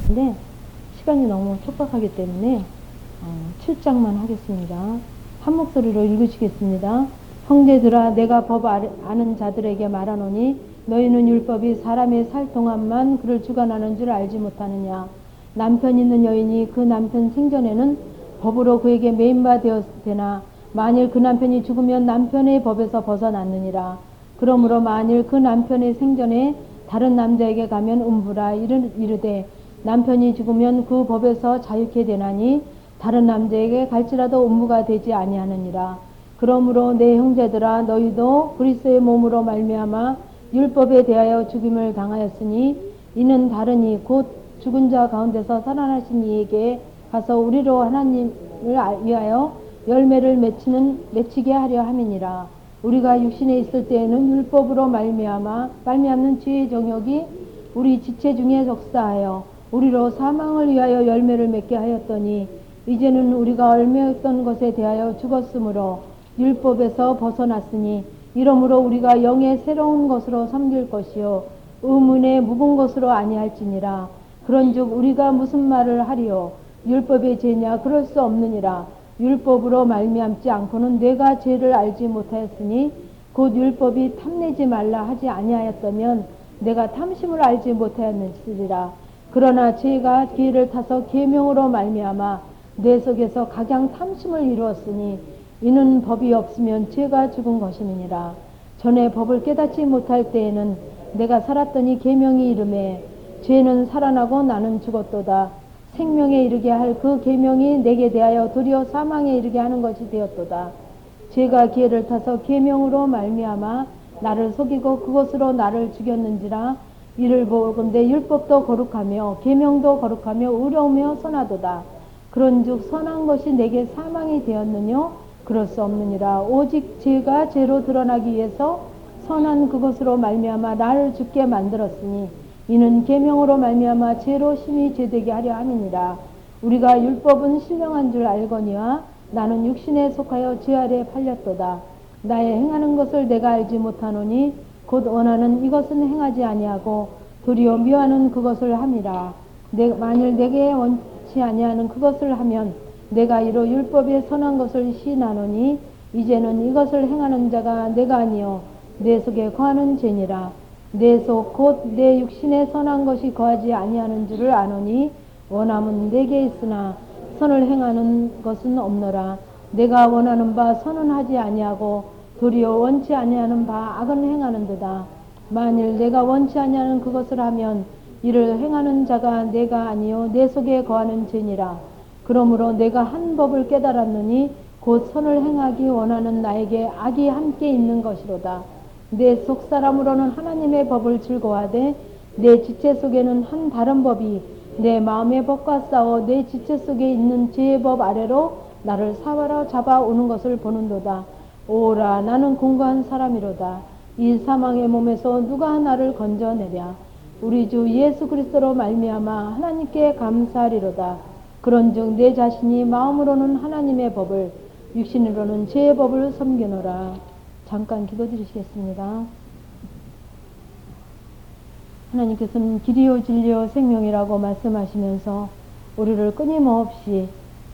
근데 시간이 너무 촉박하기 때문에 7장만 하겠습니다. 한 목소리로 읽으시겠습니다. 형제들아 내가 법 아는 자들에게 말하노니 너희는 율법이 사람의 살 동안만 그를 주관하는 줄 알지 못하느냐. 남편 있는 여인이 그 남편 생전에는 법으로 그에게 매인바 되었으나 만일 그 남편이 죽으면 남편의 법에서 벗어났느니라. 그러므로 만일 그 남편의 생전에 다른 남자에게 가면 음부라 이르되 남편이 죽으면 그 법에서 자유케 되나니 다른 남자에게 갈지라도 음부가 되지 아니하느니라. 그러므로 내 형제들아 너희도 그리스도의 몸으로 말미암아 율법에 대하여 죽임을 당하였으니 이는 다르니 곧 죽은 자 가운데서 살아나신 이에게 가서 우리로 하나님을 위하여 열매를 맺히게 하려 함이니라. 우리가 육신에 있을 때에는 율법으로 말미암는 죄의 정욕이 우리 지체 중에 역사하여 우리로 사망을 위하여 열매를 맺게 하였더니 이제는 우리가 얽매였던 것에 대하여 죽었으므로 율법에서 벗어났으니 이러므로 우리가 영의 새로운 것으로 섬길 것이요 의문의 묵은 것으로 아니할지니라. 그런즉 우리가 무슨 말을 하리요? 율법의 죄냐? 그럴 수 없느니라. 율법으로 말미암지 않고는 내가 죄를 알지 못하였으니 곧 율법이 탐내지 말라 하지 아니하였다면 내가 탐심을 알지 못하였느니라. 그러나 죄가 기회를 타서 계명으로 말미암아 내 속에서 각양 탐심을 이루었으니 이는 법이 없으면 죄가 죽은 것임이니라. 전에 법을 깨닫지 못할 때에는 내가 살았더니 계명이 이르매 죄는 살아나고 나는 죽었도다. 생명에 이르게 할 그 계명이 내게 대하여 도리어 사망에 이르게 하는 것이 되었도다. 죄가 기회를 타서 계명으로 말미암아 나를 속이고 그것으로 나를 죽였는지라. 이를 보건대 율법도 거룩하며 계명도 거룩하며 의로우며 선하도다. 그런즉 선한 것이 내게 사망이 되었느뇨? 그럴 수 없느니라. 오직 죄가 죄로 드러나기 위해서 선한 그것으로 말미암아 나를 죽게 만들었으니 이는 계명으로 말미암아 죄로 심히 죄되게 하려 함이니라. 우리가 율법은 신령한 줄 알거니와 나는 육신에 속하여 죄 아래 팔렸도다. 나의 행하는 것을 내가 알지 못하노니 곧 원하는 이것은 행하지 아니하고 도리어 미워하는 그것을 함이라. 만일 내게 원치 아니하는 그것을 하면 내가 이로 율법의 선한 것을 시인하노니 이제는 이것을 행하는 자가 내가 아니요 내 속에 거하는 죄니라. 내 속 곧 내 육신에 선한 것이 거하지 아니하는 줄을 아노니 원함은 내게 있으나 선을 행하는 것은 없노라. 내가 원하는 바 선은 하지 아니하고 도리어 원치 아니하는 바 악은 행하는도다. 만일 내가 원치 아니하는 그것을 하면 이를 행하는 자가 내가 아니요 내 속에 거하는 죄니라. 그러므로 내가 한 법을 깨달았느니 곧 선을 행하기 원하는 나에게 악이 함께 있는 것이로다. 내 속 사람으로는 하나님의 법을 즐거워하되 내 지체 속에는 한 다른 법이 내 마음의 법과 싸워 내 지체 속에 있는 죄의 법 아래로 나를 사로잡아 오는 것을 보는도다. 오라 나는 공고한 사람이로다. 이 사망의 몸에서 누가 나를 건져내랴. 우리 주 예수 그리스도로 말미암아 하나님께 감사하리로다. 그런즉 내 자신이 마음으로는 하나님의 법을 육신으로는 죄의 법을 섬기노라. 잠깐 기도드리시겠습니다. 하나님께서는 길이요 진리요 생명이라고 말씀하시면서 우리를 끊임없이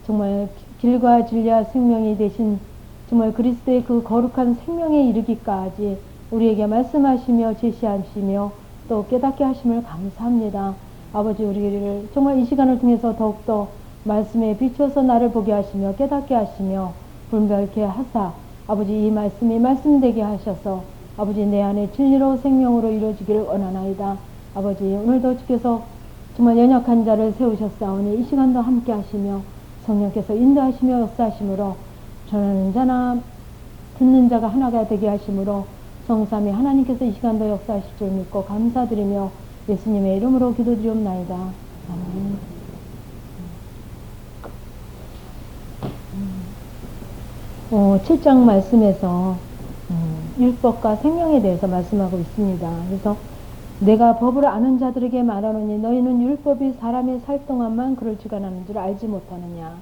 정말 길과 진리와 생명이 되신 정말 그리스도의 그 거룩한 생명에 이르기까지 우리에게 말씀하시며 제시하시며 또 깨닫게 하심을 감사합니다. 아버지 우리를 정말 이 시간을 통해서 더욱더 말씀에 비춰서 나를 보게 하시며 깨닫게 하시며 분별케 하사 아버지 이 말씀이 말씀되게 하셔서 아버지 내 안에 진리로 생명으로 이루어지기를 원하나이다. 아버지 오늘도 주께서 정말 연약한 자를 세우셨사오니 이 시간도 함께 하시며 성령께서 인도하시며 역사하심으로 전하는 자나 듣는 자가 하나가 되게 하심으로 성삼위 하나님께서 이 시간도 역사하실 줄 믿고 감사드리며 예수님의 이름으로 기도드리옵나이다. 아멘. 7장 말씀에서 율법과 생명에 대해서 말씀하고 있습니다. 그래서 내가 법을 아는 자들에게 말하노니 너희는 율법이 사람의 살 동안만 그를 주관하는 줄 알지 못하느냐.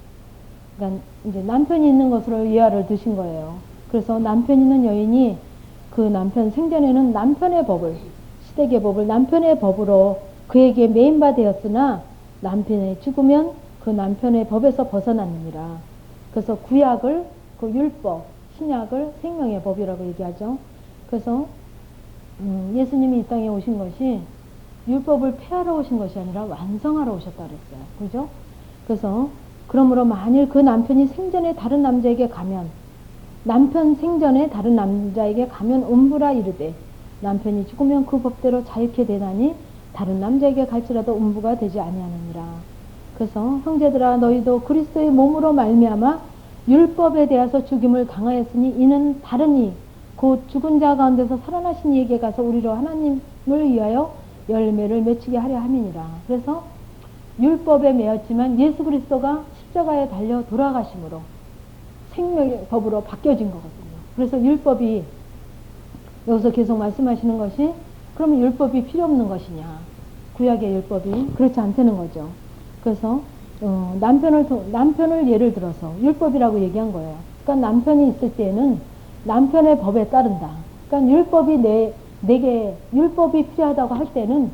그러니까 이제 남편이 있는 것으로 예화를 드신 거예요. 그래서 남편 있는 여인이 그 남편 생전에는 남편의 법을 시댁의 법을 남편의 법으로 그에게 매인바 되었으나 남편이 죽으면 그 남편의 법에서 벗어났느니라. 그래서 구약을 그 율법, 신약을 생명의 법이라고 얘기하죠. 그래서 예수님이 이 땅에 오신 것이 율법을 폐하러 오신 것이 아니라 완성하러 오셨다 그랬어요. 그죠? 그래서 그러므로 만일 그 남편이 생전에 다른 남자에게 가면, 남편 생전에 다른 남자에게 가면 음부라 이르되 남편이 죽으면 그 법대로 자유케 되나니 다른 남자에게 갈지라도 음부가 되지 아니하느니라. 그래서 형제들아 너희도 그리스도의 몸으로 말미암아 율법에 대해서 죽임을 당하였으니 이는 다른 이 곧 죽은 자 가운데서 살아나신 이에게 가서 우리로 하나님을 위하여 열매를 맺히게 하려 함이니라. 그래서 율법에 매였지만 예수 그리스도가 십자가에 달려 돌아가심으로 생명의 법으로 바뀌어진 거거든요. 그래서 율법이 여기서 계속 말씀하시는 것이 그러면 율법이 필요 없는 것이냐, 구약의 율법이 그렇지 않다는 거죠. 그래서 남편을 예를 들어서 율법이라고 얘기한 거예요. 그러니까 남편이 있을 때에는 남편의 법에 따른다. 그러니까 율법이 내게 율법이 필요하다고 할 때는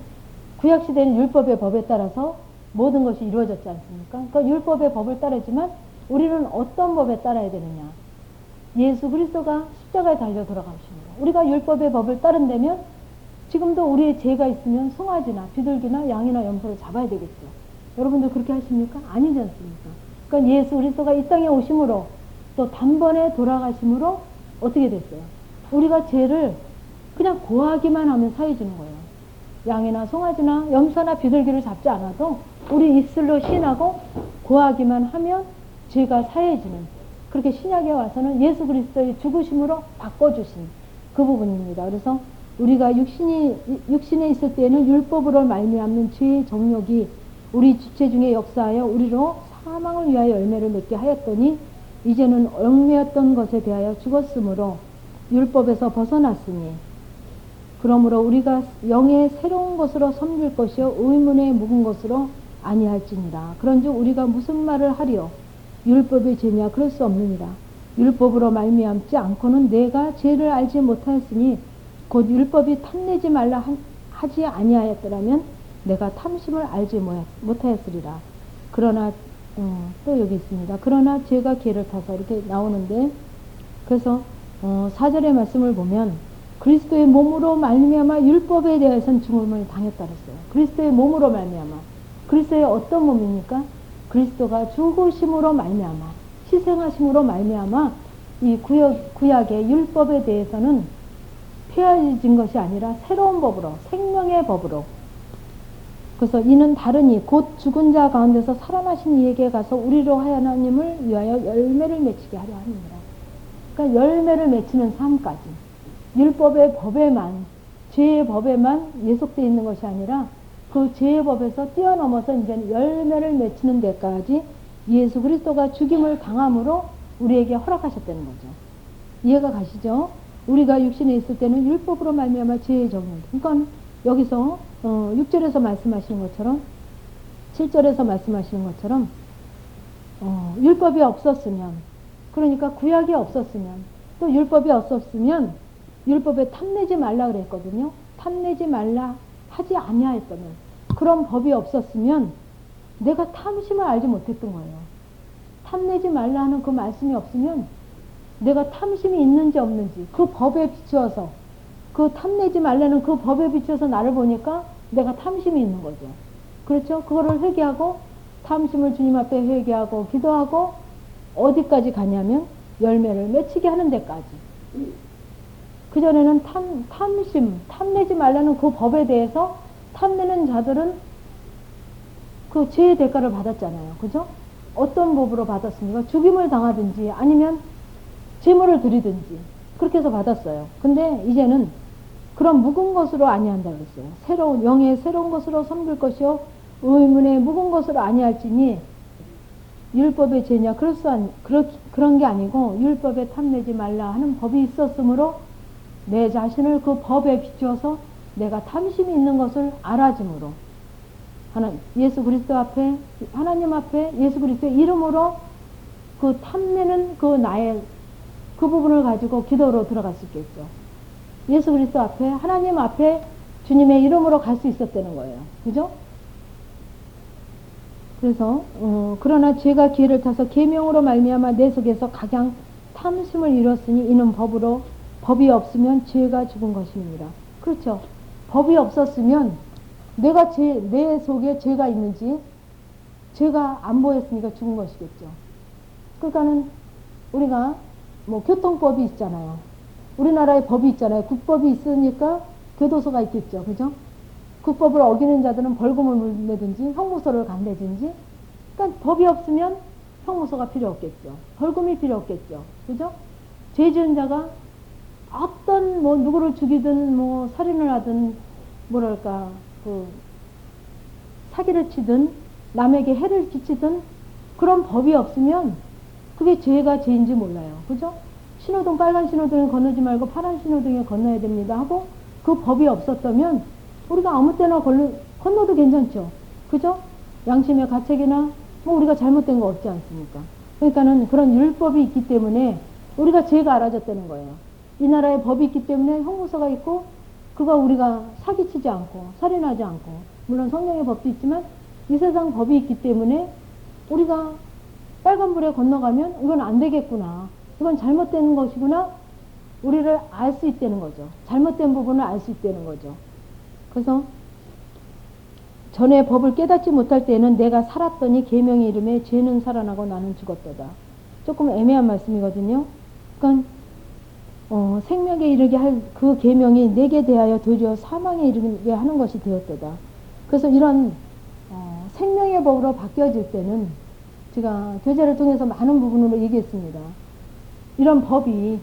구약 시대는 율법의 법에 따라서 모든 것이 이루어졌지 않습니까? 그러니까 율법의 법을 따르지만 우리는 어떤 법에 따라야 되느냐? 예수 그리스도가 십자가에 달려 돌아가십니다. 우리가 율법의 법을 따른다면 지금도 우리의 죄가 있으면 송아지나 비둘기나 양이나 염소를 잡아야 되겠죠. 여러분들 그렇게 하십니까? 아니지 않습니까? 그러니까 예수 그리스도가 이 땅에 오심으로 또 단번에 돌아가심으로 어떻게 됐어요? 우리가 죄를 그냥 고하기만 하면 사해지는 거예요. 양이나 송아지나 염소나 비둘기를 잡지 않아도 우리 입술로 신하고 고하기만 하면 죄가 사해지는, 그렇게 신약에 와서는 예수 그리스도의 죽으심으로 바꿔주신 그 부분입니다. 그래서 우리가 육신에 있을 때에는 율법으로 말미암는 죄의 정욕이 우리 주체 중에 역사하여 우리로 사망을 위하여 열매를 맺게 하였더니 이제는 얽매였던 것에 대하여 죽었으므로 율법에서 벗어났으니 그러므로 우리가 영의 새로운 것으로 섬길 것이요 의문에 묵은 것으로 아니할지니라. 그런즉 우리가 무슨 말을 하리요? 율법의 죄냐? 그럴 수 없느니라. 율법으로 말미암지 않고는 내가 죄를 알지 못하였으니 곧 율법이 탐내지 말라 하지 아니하였더라면 내가 탐심을 알지 못하였으리라. 그러나 또 여기 있습니다. 그러나 죄가 개를 타서 이렇게 나오는데, 그래서 4절의 말씀을 보면 그리스도의 몸으로 말미암아 율법에 대해서는 죽음을 당했다 그랬어요. 그리스도의 몸으로 말미암아. 그리스도의 어떤 몸입니까? 그리스도가 죽으심으로 말미암아, 희생하심으로 말미암아 이 구약의 율법에 대해서는 폐하진 것이 아니라 새로운 법으로, 생명의 법으로. 그래서 이는 다르니 곧 죽은 자 가운데서 살아나신 이에게 가서 우리로 하나님을 위하여 열매를 맺히게 하려 합니다. 그러니까 열매를 맺히는 삶까지 율법의 법에만, 죄의 법에만 예속되어 있는 것이 아니라 그 죄의 법에서 뛰어넘어서 이제 열매를 맺히는 데까지 예수 그리스도가 죽임을 당함으로 우리에게 허락하셨다는 거죠. 이해가 가시죠? 우리가 육신에 있을 때는 율법으로 말미암아 죄의 정욕. 그러니까 여기서 6절에서 말씀하시는 것처럼 7절에서 말씀하시는 것처럼 율법이 없었으면, 그러니까 구약이 없었으면, 또 율법이 없었으면 율법에 탐내지 말라 그랬거든요. 탐내지 말라 하지 아니하였다면, 그런 법이 없었으면 내가 탐심을 알지 못했던 거예요. 탐내지 말라 하는 그 말씀이 없으면 내가 탐심이 있는지 없는지 그 법에 비추어서, 그 탐내지 말라는 그 법에 비추어서 나를 보니까 내가 탐심이 있는 거죠. 그렇죠? 그거를 회개하고, 탐심을 주님 앞에 회개하고 기도하고 어디까지 가냐면 열매를 맺히게 하는 데까지. 그전에는 탐심, 탐내지 말라는 그 법에 대해서 탐내는 자들은 그 죄의 대가를 받았잖아요. 그죠? 어떤 법으로 받았습니까? 죽임을 당하든지 아니면 제물을 드리든지 그렇게 해서 받았어요. 근데 이제는 그런 묵은 것으로 아니한다 그랬어요. 새로운 영의 새로운 것으로 섬길 것이요 의문의 묵은 것으로 아니할지니 율법의 죄냐? 그런 게 아니고 율법에 탐내지 말라 하는 법이 있었으므로 내 자신을 그 법에 비추어서 내가 탐심이 있는 것을 알아줌으로 예수 그리스도 앞에, 하나님 앞에 예수 그리스도의 이름으로 그 탐내는 그 나의 그 부분을 가지고 기도로 들어갈 수 있겠죠. 예수 그리스도 앞에, 하나님 앞에 주님의 이름으로 갈 수 있었다는 거예요. 그죠? 그래서 그러나 죄가 기회를 타서 계명으로 말미암아 내 속에서 각양 탐심을 이뤘으니 이는 법이 없으면 죄가 죽은 것입니다. 그렇죠. 법이 없었으면 내 속에 죄가 있는지 죄가 안 보였으니까 죽은 것이겠죠. 그러니까는 우리가 뭐 교통법이 있잖아요. 우리나라에 법이 있잖아요. 국법이 있으니까 교도소가 있겠죠. 그죠? 국법을 어기는 자들은 벌금을 내든지 형무소를 간다든지. 그러니까 법이 없으면 형무소가 필요 없겠죠. 벌금이 필요 없겠죠. 그죠? 죄 지은 자가 어떤 뭐 누구를 죽이든 뭐 살인을 하든 뭐랄까 사기를 치든 남에게 해를 끼치든 그런 법이 없으면 그게 죄가 죄인지 몰라요. 그죠? 신호등 빨간 신호등에 건너지 말고 파란 신호등에 건너야 됩니다 하고 그 법이 없었다면 우리가 아무 때나 건너도 괜찮죠. 그죠? 양심의 가책이나 뭐 우리가 잘못된 거 없지 않습니까? 그러니까는 그런 율법이 있기 때문에 우리가 죄가 알아졌다는 거예요. 이 나라에 법이 있기 때문에 형무소가 있고 그거 우리가 사기치지 않고 살인하지 않고 물론 성령의 법도 있지만 이 세상 법이 있기 때문에 우리가 빨간불에 건너가면 이건 안 되겠구나. 이건 잘못된 것이구나. 우리를 알 수 있다는 거죠. 잘못된 부분을 알 수 있다는 거죠. 그래서 전에 법을 깨닫지 못할 때는 내가 살았더니 계명의 이름에 죄는 살아나고 나는 죽었도다. 조금 애매한 말씀이거든요. 그러니까 생명에 이르게 할 그 계명이 내게 대하여 도리어 사망에 이르게 하는 것이 되었도다. 그래서 이런 생명의 법으로 바뀌어질 때는 제가 교제를 통해서 많은 부분으로 얘기했습니다. 이런 법이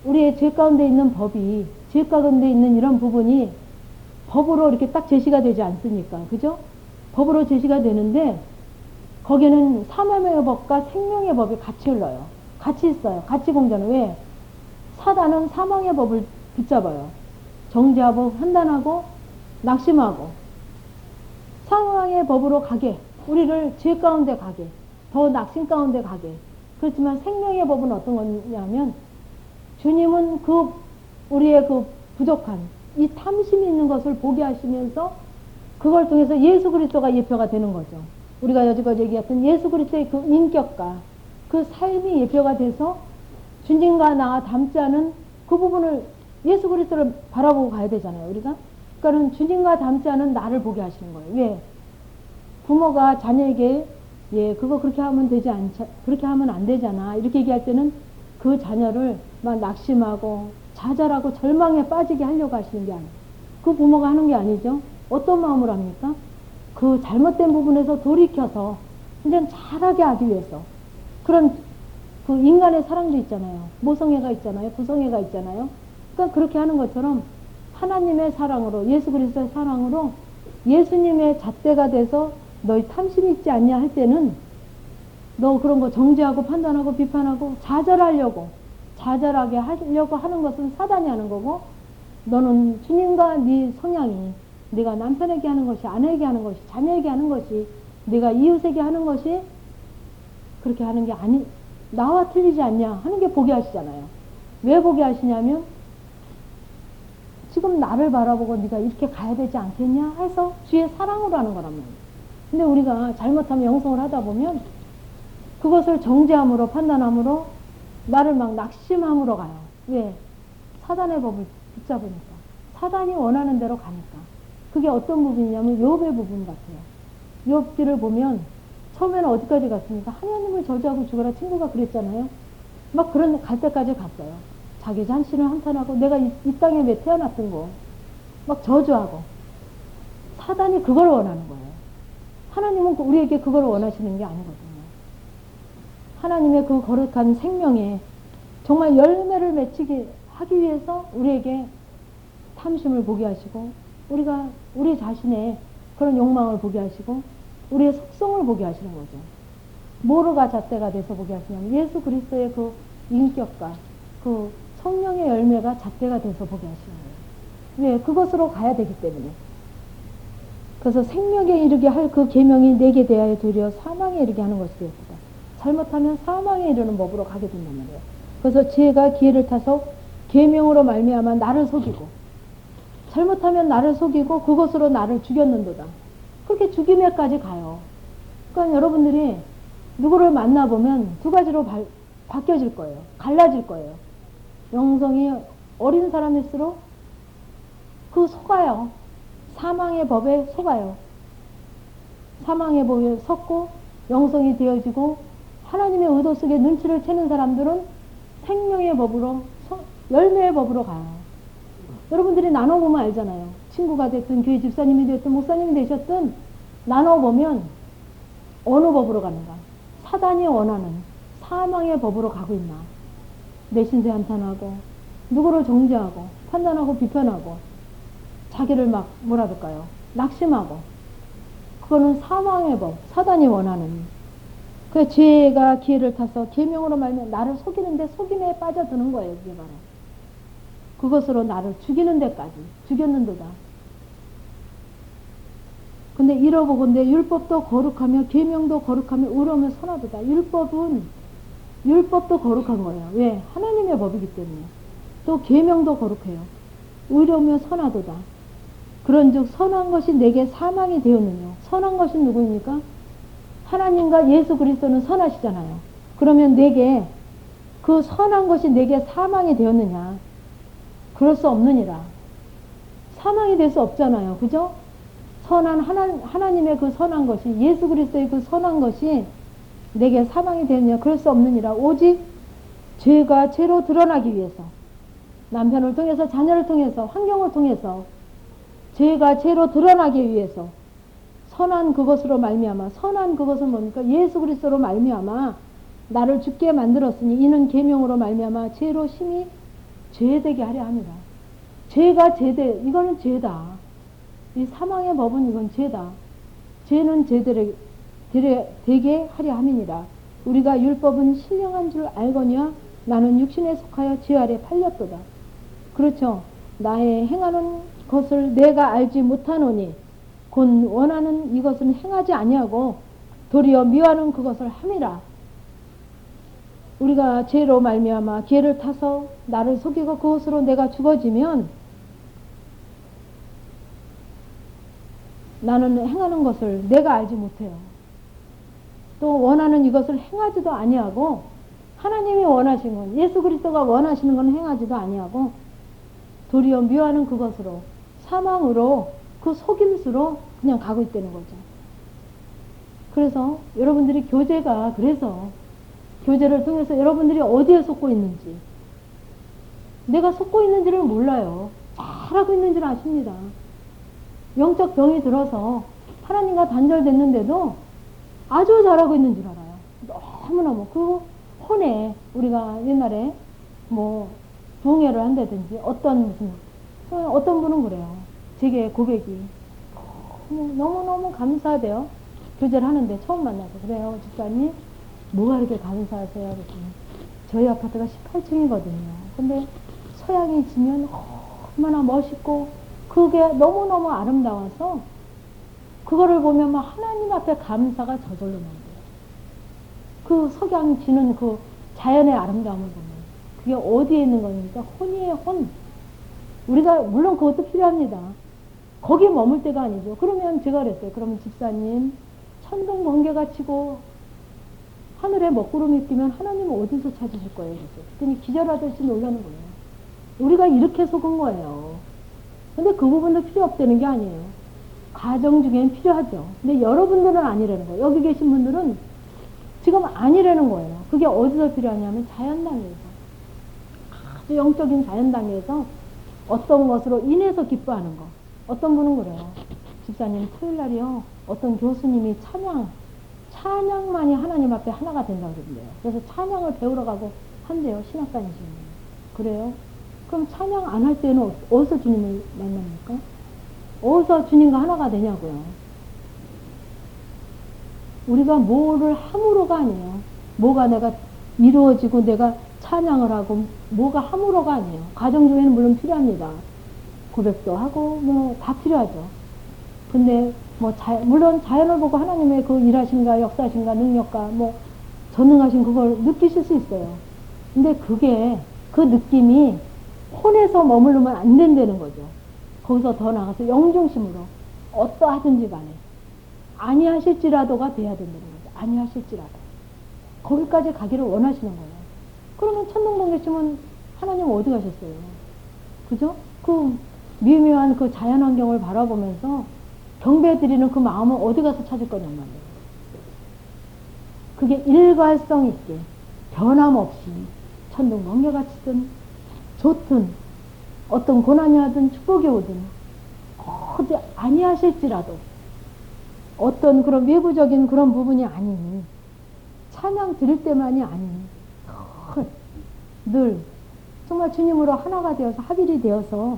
우리의 죄 가운데 있는 법이 죄 가운데 있는 이런 부분이 법으로 이렇게 딱 제시가 되지 않습니까? 그죠? 법으로 제시가 되는데 거기에는 사망의 법과 생명의 법이 같이 흘러요. 같이 있어요. 같이 공존을. 왜? 사단은 사망의 법을 붙잡아요. 정죄하고 판단하고 낙심하고 사망의 법으로 가게 우리를 죄 가운데 가게 더 낙심 가운데 가게. 그렇지만 생명의 법은 어떤 거냐면 주님은 우리의 부족한 이 탐심이 있는 것을 보게 하시면서 그걸 통해서 예수 그리스도가 예표가 되는 거죠. 우리가 여지껏 얘기했던 예수 그리스도의 그 인격과 그 삶이 예표가 돼서 주님과 나 닮지 않은 그 부분을 예수 그리스도를 바라보고 가야 되잖아요. 우리가. 그러니까 주님과 닮지 않은 나를 보게 하시는 거예요. 왜? 부모가 자녀에게 그거 그렇게 하면 그렇게 하면 안 되잖아. 이렇게 얘기할 때는 그 자녀를 막 낙심하고 좌절하고 절망에 빠지게 하려고 하시는 게 아니에요. 그 부모가 하는 게 아니죠. 어떤 마음으로 합니까? 그 잘못된 부분에서 돌이켜서 이제 잘하게 하기 위해서 그런 그 인간의 사랑도 있잖아요. 모성애가 있잖아요. 부성애가 있잖아요. 그러니까 그렇게 하는 것처럼 하나님의 사랑으로 예수 그리스도의 사랑으로 예수님의 잣대가 돼서 너희 탐심이 있지 않냐 할 때는 너 그런 거 정죄하고 판단하고 비판하고 좌절하게 하려고 하는 것은 사단이 하는 거고 너는 주님과 네 성향이 네가 남편에게 하는 것이 아내에게 하는 것이 자녀에게 하는 것이 네가 이웃에게 하는 것이 그렇게 하는 게 아니 나와 틀리지 않냐 하는 게 보게 하시잖아요. 왜 보게 하시냐면 지금 나를 바라보고 네가 이렇게 가야 되지 않겠냐 해서 주의 사랑으로 하는 거란 말이에요. 근데 우리가 잘못하면 영성을 하다 보면 그것을 정죄함으로 판단함으로 나를 막 낙심함으로 가요. 왜? 사단의 법을 붙잡으니까. 사단이 원하는 대로 가니까. 그게 어떤 부분이냐면 욥의 부분 같아요. 욥기를 보면 처음에는 어디까지 갔습니까? 하나님을 저주하고 죽어라 친구가 그랬잖아요. 막 그런 갈 때까지 갔어요. 자기 자신을 한탄하고 내가 이 땅에 왜 태어났던 거 막 저주하고 사단이 그걸 원하는 거예요. 하나님은 우리에게 그걸 원하시는 게 아니거든요. 하나님의 그 거룩한 생명에 정말 열매를 맺히게 하기 위해서 우리에게 탐심을 보게 하시고 우리 자신의 그런 욕망을 보게 하시고 우리의 속성을 보게 하시는 거죠. 뭐로가 잣대가 돼서 보게 하시냐면 예수 그리스도의 그 인격과 그 성령의 열매가 잣대가 돼서 보게 하시는 거예요. 왜? 그것으로 가야 되기 때문에. 그래서 생명에 이르게 할 그 계명이 내게 대하여 도리어 사망에 이르게 하는 것이 되었다. 잘못하면 사망에 이르는 법으로 가게 된단 말이에요. 그래서 죄가 기회를 타서 계명으로 말미암아 나를 속이고 잘못하면 나를 속이고 그것으로 나를 죽였는도다. 그렇게 죽임에까지 가요. 그러니까 여러분들이 누구를 만나보면 두 가지로 바뀌어질 거예요. 갈라질 거예요. 영성이 어린 사람일수록 그 속아요. 사망의 법에 속아요. 사망의 법에 속고 영성이 되어지고 하나님의 의도 속에 눈치를 채는 사람들은 생명의 법으로, 열매의 법으로 가요. 여러분들이 나눠보면 알잖아요. 친구가 됐든 교회 집사님이 됐든 목사님이 되셨든 나눠보면 어느 법으로 가는가. 사단이 원하는 사망의 법으로 가고 있나. 내신세 한탄하고 누구를 정죄하고 판단하고 비판하고 자기를 막 뭐라 그럴까요. 낙심하고 그거는 사망의 법, 사단이 원하는. 그 죄가 기회를 타서 계명으로 말면 나를 속이는데 속임에 빠져드는 거예요. 그게 바로. 그것으로 나를 죽이는 데까지 죽였는도다. 근데 이러보건대 율법도 거룩하며 계명도 거룩하며 의로우면 선하도다. 율법도 거룩한 거예요. 왜? 하나님의 법이기 때문에. 또 계명도 거룩해요. 의로우며 선하도다. 그런즉 선한 것이 내게 사망이 되었느냐. 선한 것이 누구입니까? 하나님과 예수 그리스도는 선하시잖아요. 그러면 내게 그 선한 것이 내게 사망이 되었느냐. 그럴 수 없느니라. 사망이 될 수 없잖아요. 그죠? 선한 하나님의 그 선한 것이 예수 그리스도의 그 선한 것이 내게 사망이 되느냐. 그럴 수 없느니라. 오직 죄가 죄로 드러나기 위해서 남편을 통해서 자녀를 통해서 환경을 통해서 죄가 죄로 드러나기 위해서 선한 그것으로 말미암아 선한 그것은 뭡니까? 예수 그리스도로 말미암아 나를 죽게 만들었으니 이는 계명으로 말미암아 죄로 심히 죄되게 하려 합니다. 죄가 죄되 이거는 죄다. 이 사망의 법은 이건 죄다. 죄는 죄되게 하려 함이니라. 우리가 율법은 신령한 줄 알거니와 나는 육신에 속하여 죄 아래 팔렸도다. 그렇죠. 나의 행하는 것을 내가 알지 못하노니 곧 원하는 이것은 행하지 아니하고 도리어 미워하는 그것을 함이라. 우리가 죄로 말미암아 기회를 타서 나를 속이고 그것으로 내가 죽어지면 나는 행하는 것을 내가 알지 못해요. 또 원하는 이것을 행하지도 아니하고 하나님이 원하신 건 예수 그리스도가 원하시는 건 행하지도 아니하고 도리어 미워하는 그것으로 사망으로 그 속임수로 그냥 가고 있다는 거죠. 그래서 여러분들이 교제가 그래서 교제를 통해서 여러분들이 어디에 속고 있는지 내가 속고 있는지를 몰라요. 잘하고 있는 줄 아십니다. 영적 병이 들어서 하나님과 단절됐는데도 아주 잘하고 있는 줄 알아요. 너무너무 그 혼에 우리가 옛날에 뭐 동의를 한다든지 어떤 분은 그래요. 제게 고백이 너무너무 감사하대요. 교제를 하는데 처음 만나서 그래요. 집사님 뭐가 이렇게 감사하세요? 그랬더니 저희 아파트가 18층이거든요. 근데 서양이 지면 얼마나 멋있고 그게 너무너무 아름다워서 그거를 보면 막 하나님 앞에 감사가 저절로 나온대요. 그 석양 지는 그 자연의 아름다움을 보면 그게 어디에 있는 겁니까? 혼이에요, 혼. 우리가 물론 그것도 필요합니다. 거기 머물 때가 아니죠. 그러면 제가 그랬어요. 그러면 집사님 천둥 번개가 치고 하늘에 먹구름이 끼면 하나님은 어디서 찾으실 거예요? 그랬더니 기절하듯이 놀라는 거예요. 우리가 이렇게 속은 거예요. 근데 그 부분도 필요 없다는 게 아니에요. 가정 중엔 필요하죠. 근데 여러분들은 아니라는 거예요. 여기 계신 분들은 지금 아니라는 거예요. 그게 어디서 필요하냐면 자연당에서. 아주 영적인 자연당에서 어떤 것으로 인해서 기뻐하는 거. 어떤 분은 그래요. 집사님 토요일날이요. 어떤 교수님이 찬양만이 하나님 앞에 하나가 된다고 그러는데요. 그래서 찬양을 배우러 가고 한대요. 신학 다니시는 분이. 그래요? 그럼 찬양 안 할 때는 어디서 주님을 만납니까? 어디서 주님과 하나가 되냐고요. 우리가 뭐를 함으로가 아니에요. 뭐가 내가 이루어지고 내가 찬양을 하고 뭐가 함으로가 아니에요. 가정 중에는 물론 필요합니다. 고백도 하고 뭐 다 필요하죠. 근데 뭐 물론 자연을 보고 하나님의 그 일하신가 역사신가 능력과 뭐 전능하신 그걸 느끼실 수 있어요. 근데 그게 그 느낌이 혼에서 머무르면 안 된다는 거죠. 거기서 더 나가서 영중심으로 어떠하든지 간에 아니하실지라도가 돼야 된다는 거죠. 아니하실지라도. 거기까지 가기를 원하시는 거예요. 그러면 천둥번개 치면 하나님 어디 가셨어요? 그죠? 그 미묘한 그 자연환경을 바라보면서 경배드리는 그 마음을 어디 가서 찾을 거냔 말이에요. 그게 일관성 있게 변함없이 천둥번개가 치든 좋든 어떤 고난이 하든 축복이 오든 어디 아니하실지라도 어떤 그런 외부적인 그런 부분이 아닌 찬양 드릴 때만이 아닌 늘 정말 주님으로 하나가 되어서 합일이 되어서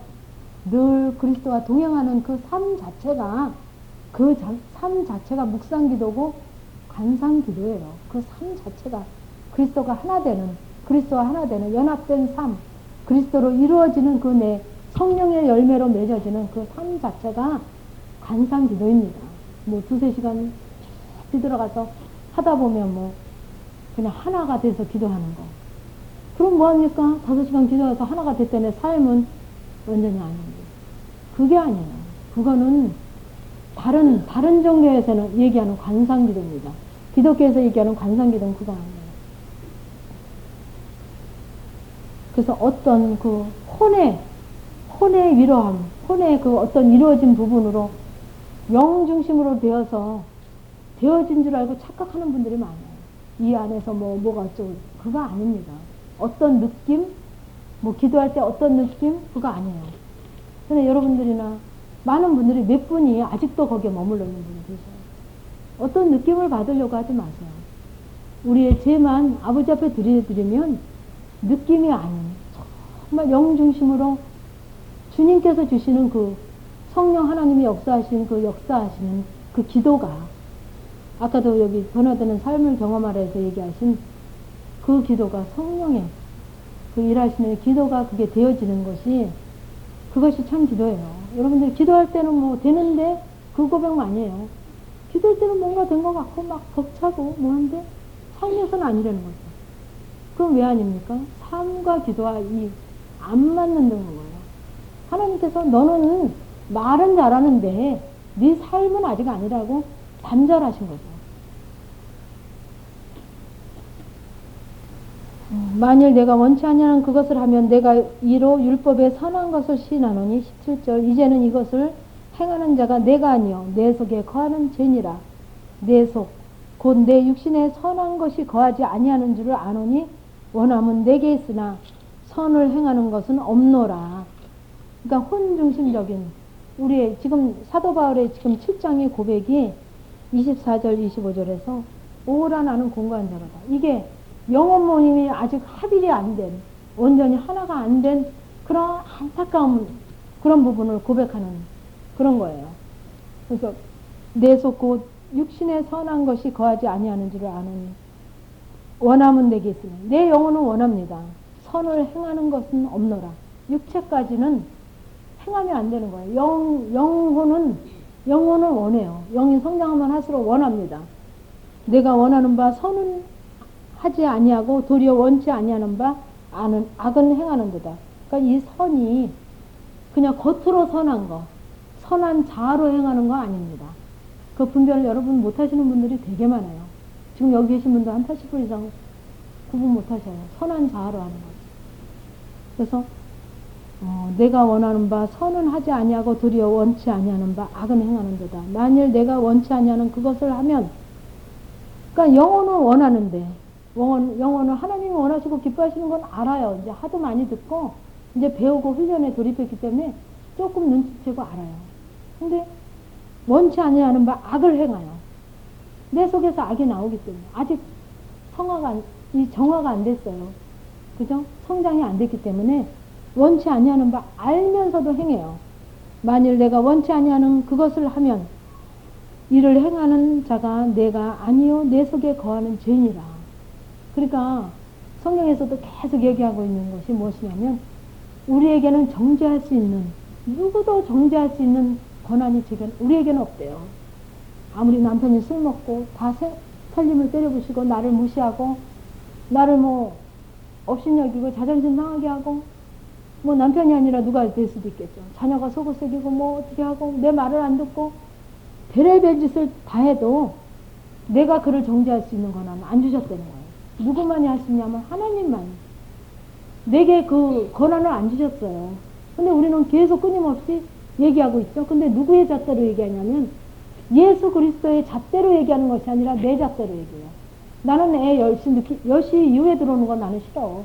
늘 그리스도와 동행하는 그 삶 자체가 그 삶 자체가 묵상기도고 관상기도예요. 그 삶 자체가 그리스도가 하나 되는 그리스도와 하나 되는 연합된 삶 그리스도로 이루어지는 그 내 성령의 열매로 맺어지는 그 삶 자체가 관상기도입니다. 뭐 두세 시간 뒤들어가서 하다 보면 뭐 그냥 하나가 돼서 기도하는 거. 그럼 뭐합니까? 5시간 기도해서 하나가 됐다네 삶은 완전히 아닌데. 그게 아니에요. 그거는 다른 종교에서는 얘기하는 관상기도입니다. 기독교에서 얘기하는 관상기도는 그거 아니에요. 그래서 어떤 그 혼의 위로함, 혼의 그 어떤 이루어진 부분으로 영 중심으로 되어진 줄 알고 착각하는 분들이 많아요. 이 안에서 뭐가 어쩌고, 그거 아닙니다. 어떤 느낌? 뭐 기도할 때 어떤 느낌? 그거 아니에요. 근데 여러분들이나 많은 분들이 몇 분이 아직도 거기에 머물러 있는 분이 계셔요. 어떤 느낌을 받으려고 하지 마세요. 우리의 죄만 아버지 앞에 드리면 느낌이 아닌 정말 영 중심으로 주님께서 주시는 그 성령 하나님이 역사하시는 그 기도가 아까도 여기 변화되는 삶을 경험하라 해서 얘기하신 그 기도가 성령의 그 일하시는 기도가 그게 되어지는 그것이 참 기도예요. 여러분들 기도할 때는 뭐 되는데 그 고백만 아니에요. 기도할 때는 뭔가 된 것 같고 막 벅차고 뭐는데 삶에서는 아니라는 거죠. 그럼 왜 아닙니까? 삶과 기도와 안 맞는다는 거예요. 하나님께서 너는 말은 잘하는데 네 삶은 아직 아니라고 단절하신 거죠. 만일 내가 원치 아니하는 그것을 하면 내가 이로 율법에 선한 것을 시인하노니 17절 이제는 이것을 행하는 자가 내가 아니요 내 속에 거하는 죄니라. 내 속 곧 내 육신에 선한 것이 거하지 아니하는 줄을 아노니 원함은 내게 있으나 선을 행하는 것은 없노라. 그러니까 혼중심적인 우리의 지금 사도 바울의 지금 7장의 고백이 24절 25절에서 오라 나는 공고한 자로다. 이게 영혼 모임이 아직 합일이 안 된, 온전히 하나가 안 된 그런 안타까운 그런 부분을 고백하는 그런 거예요. 그래서 내 속 곧 육신에 선한 것이 거하지 아니하는 줄을 아노니 원함은 내게 있으니 내 영혼은 원합니다. 선을 행하는 것은 없노라. 육체까지는 행하면 안 되는 거예요. 영혼은 원해요. 영이 성장하면 할수록 원합니다. 내가 원하는 바 선은 하지 아니하고 도리어 원치 아니하는 바 악은 행하는 데다. 그러니까 이 선이 그냥 겉으로 선한 거, 선한 자아로 행하는 거 아닙니다. 그 분별을 여러분 못 하시는 분들이 되게 많아요. 지금 여기 계신 분도 한 80% 이상 구분 못 하셔요. 선한 자아로 하는 거죠. 그래서 내가 원하는 바 선은 하지 아니하고 도리어 원치 아니하는 바 악은 행하는 데다. 만일 내가 원치 아니하는 그것을 하면 그러니까 영혼은 원하는데 영혼은 하나님이 원하시고 기뻐하시는 건 알아요. 이제 하도 많이 듣고 이제 배우고 훈련에 돌입했기 때문에 조금 눈치채고 알아요. 근데 원치 아니하는 바 악을 행하여 내 속에서 악이 나오기 때문에 아직 정화가 안 됐어요. 그죠? 성장이 안 됐기 때문에 원치 아니하는 바 알면서도 행해요. 만일 내가 원치 아니하는 그것을 하면 이를 행하는 자가 내가 아니요 내 속에 거하는 죄니라. 그러니까 성경에서도 계속 얘기하고 있는 것이 무엇이냐면 우리에게는 정죄할 수 있는 누구도 정죄할 수 있는 권한이 우리에게는 없대요. 아무리 남편이 술 먹고 다 살림을 때려부시고 나를 무시하고 나를 뭐 업신여기고 자존심 상하게 하고 뭐 남편이 아니라 누가 될 수도 있겠죠. 자녀가 속을 새기고 뭐 어떻게 하고 내 말을 안 듣고 별의별 짓을 다 해도 내가 그를 정죄할 수 있는 권한은 안 주셨다는 거예요. 누구만이 할 수 있냐면 하나님만. 내게 그 권한을 안 주셨어요. 근데 우리는 계속 끊임없이 얘기하고 있죠. 근데 누구의 잣대로 얘기하냐면 예수 그리스도의 잣대로 얘기하는 것이 아니라 내 잣대로 얘기해요. 나는 애 10시 이후에 들어오는 건 나는 싫어.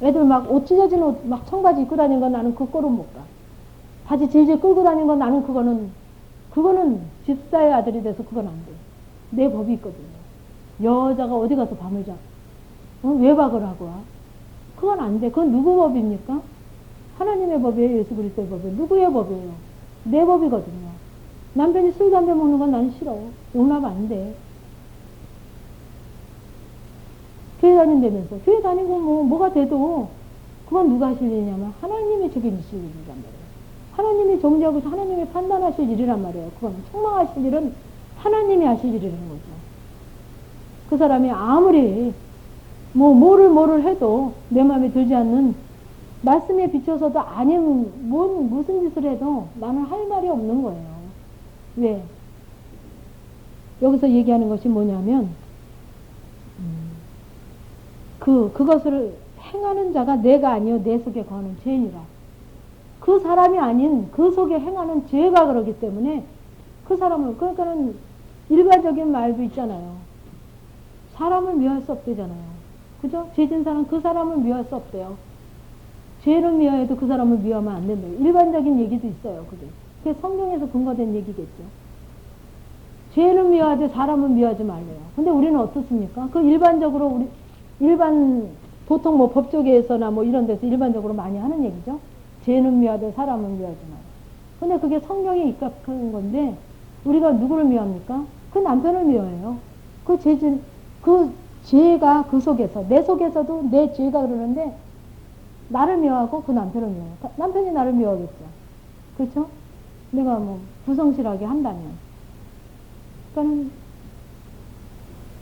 애들 막 옷 찢어진 옷 막 청바지 입고 다니는 건 나는 그 꼴은 못 가. 바지 질질 끌고 다니는 건 나는 그거는 집사의 아들이 돼서 그건 안 돼. 내 법이 있거든요. 여자가 어디 가서 밤을 자. 외박을 하고 와. 그건 안 돼. 그건 누구 법입니까? 하나님의 법이에요? 예수 그리스도의 법이에요? 누구의 법이에요? 내 법이거든요. 남편이 술, 담배 먹는 건 난 싫어. 용납 안 돼. 교회 다닌다면서. 교회 다니고 뭐가 돼도 그건 누가 하실 일이냐면 하나님이 책임지실 일이란 말이에요. 하나님이 정죄하고 하나님이 판단하실 일이란 말이에요. 그건 책망하실 일은 하나님이 하실 일이라는 거죠. 그 사람이 아무리 뭐를 해도 내 마음에 들지 않는 말씀에 비춰서도 아니면 무슨 짓을 해도 나는 할 말이 없는 거예요. 왜? 여기서 얘기하는 것이 뭐냐면 그것을 행하는 자가 내가 아니요 내 속에 거하는 죄인이라. 그 사람이 아닌 그 속에 행하는 죄가 그러기 때문에 그 사람을, 그러니까는 일반적인 말도 있잖아요. 사람을 미워할 수 없대잖아요. 그죠? 죄진 사람, 그 사람을 미워할 수 없대요. 죄를 미워해도 그 사람을 미워하면 안 된대요. 일반적인 얘기도 있어요. 그게 성경에서 근거된 얘기겠죠. 죄를 미워하되 사람을 미워하지 말래요. 근데 우리는 어떻습니까? 그 일반적으로 보통 법조계에서나 이런 데서 일반적으로 많이 하는 얘기죠. 죄는 미워하되 사람은 미워하지 말아요. 근데 그게 성경에 입각하는 건데, 우리가 누구를 미워합니까? 그 남편을 미워해요. 그 죄가 그 속에서, 내 속에서도 내 죄가 그러는데, 나를 미워하고 그 남편을 미워해요. 남편이 나를 미워하겠죠. 그렇죠? 내가 부성실하게 한다면. 그러니까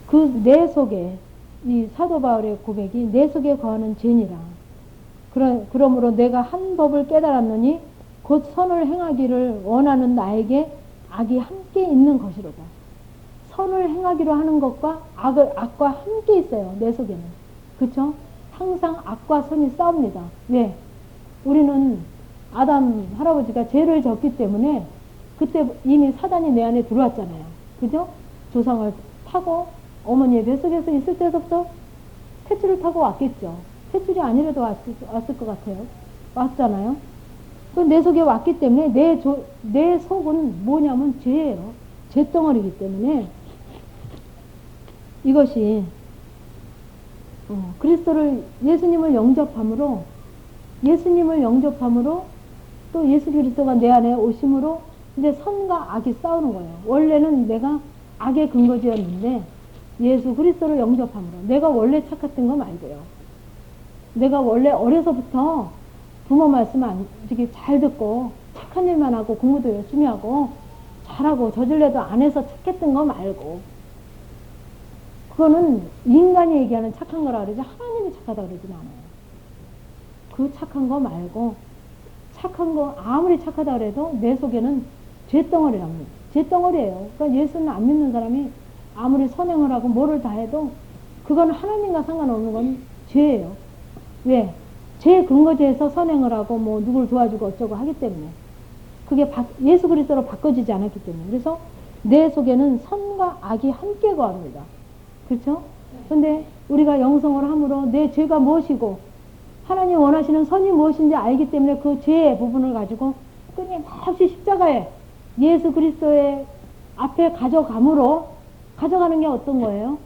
그 내 속에, 이 사도 바울의 고백이 내 속에 거하는 죄니라. 그러므로 내가 한 법을 깨달았느니 곧 선을 행하기를 원하는 나에게 악이 함께 있는 것이로다. 선을 행하기로 하는 것과 악과 함께 있어요. 내 속에는. 그렇죠? 항상 악과 선이 싸웁니다. 왜? 우리는 아담 할아버지가 죄를 졌기 때문에 그때 이미 사단이 내 안에 들어왔잖아요. 그죠? 조상을 타고 어머니의 뱃속에서 있을 때부터 탯줄을 타고 왔겠죠. 탯줄이 아니라도 왔을 것 같아요. 왔잖아요. 그 내 속에 왔기 때문에 내 속은 뭐냐면 죄예요. 죄덩어리이기 때문에 이것이 예수님을 영접함으로 또 예수 그리스도가 내 안에 오심으로 이제 선과 악이 싸우는 거예요. 원래는 내가 악의 근거지였는데 예수 그리스도를 영접함으로 내가 원래 착했던 거 말고요. 내가 원래 어려서부터 부모 말씀 안 되게 잘 듣고 착한 일만 하고 공부도 열심히 하고 잘하고 저질래도 안 해서 착했던 거 말고, 그거는 인간이 얘기하는 착한 거라 그러지 하나님이 착하다 그러진 않아요. 그 착한 거 말고, 착한 거 아무리 착하다 그래도 내 속에는 죄덩어리랍니다. 죄덩어리예요. 그러니까 예수는 안 믿는 사람이 아무리 선행을 하고 뭐를 다 해도 그건 하나님과 상관없는 건 죄예요. 왜? 죄 근거지에서 선행을 하고 누구를 도와주고 어쩌고 하기 때문에 그게 예수 그리스도로 바꿔지지 않았기 때문에. 그래서 내 속에는 선과 악이 함께 거합니다. 그렇죠? 근데 우리가 영성을 함으로 내 죄가 무엇이고 하나님 원하시는 선이 무엇인지 알기 때문에 그 죄의 부분을 가지고 끊임없이 십자가에 예수 그리스도의 앞에 가져가는 게 어떤 거예요?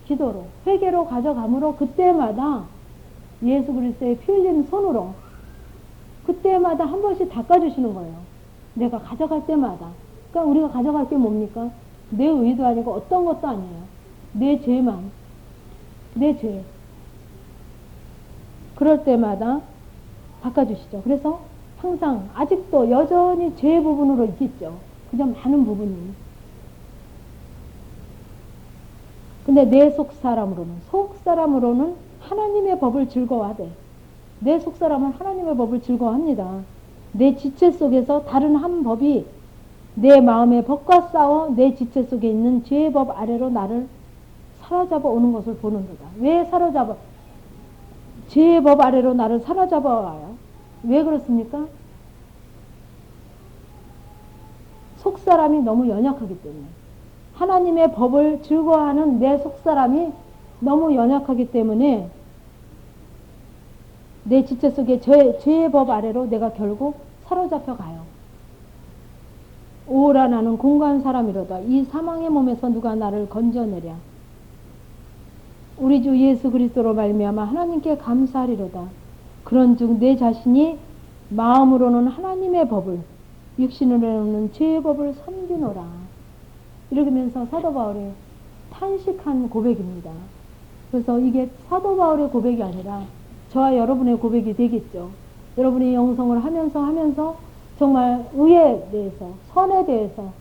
기도로, 회개로 가져감으로 그때마다 예수 그리스도의 피 흘린 손으로 그때마다 한 번씩 닦아주시는 거예요. 내가 가져갈 때마다. 그러니까 우리가 가져갈 게 뭡니까? 내 의도 아니고 어떤 것도 아니에요. 내 죄만. 내 죄. 그럴 때마다 닦아주시죠. 그래서 항상 아직도 여전히 죄 부분으로 있겠죠. 그냥 많은 부분이. 근데 내 속 사람으로는 하나님의 법을 즐거워하되, 내 속사람은 하나님의 법을 즐거워합니다. 내 지체 속에서 다른 한 법이 내 마음의 법과 싸워 내 지체 속에 있는 죄의 법 아래로 나를 사로잡아 오는 것을 보는도다. 왜 사로잡아? 죄의 법 아래로 나를 사로잡아 와요. 왜 그렇습니까? 속사람이 너무 연약하기 때문에. 하나님의 법을 즐거워하는 내 속사람이 너무 연약하기 때문에 내 지체 속에 죄의 법 아래로 내가 결국 사로잡혀 가요. 오라 나는 공고한 사람이로다. 이 사망의 몸에서 누가 나를 건져내랴. 우리 주 예수 그리스도로 말미암아 하나님께 감사하리로다. 그런즉 내 자신이 마음으로는 하나님의 법을 육신으로는 죄의 법을 섬기노라. 이러면서 사도 바울의 탄식한 고백입니다. 그래서 이게 사도 바울의 고백이 아니라 저와 여러분의 고백이 되겠죠. 여러분이 영성을 하면서 정말 의에 대해서, 선에 대해서,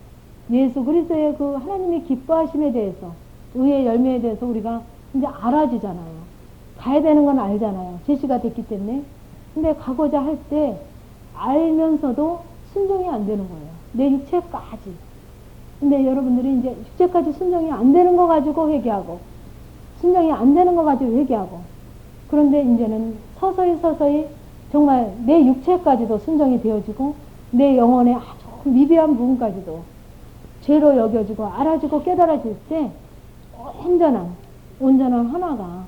예수 그리스도의 그 하나님의 기뻐하심에 대해서, 의의 열매에 대해서 우리가 이제 알아지잖아요. 가야 되는 건 알잖아요. 제시가 됐기 때문에. 근데 가고자 할 때 알면서도 순종이 안 되는 거예요. 내 육체까지. 근데 여러분들이 이제 육체까지 순종이 안 되는 거 가지고 회개하고, 순종이 안 되는 거 가지고 회개하고, 그런데 이제는 서서히 정말 내 육체까지도 순종이 되어지고, 내 영혼의 아주 미비한 부분까지도 죄로 여겨지고, 알아지고 깨달아질 때, 온전한 하나가,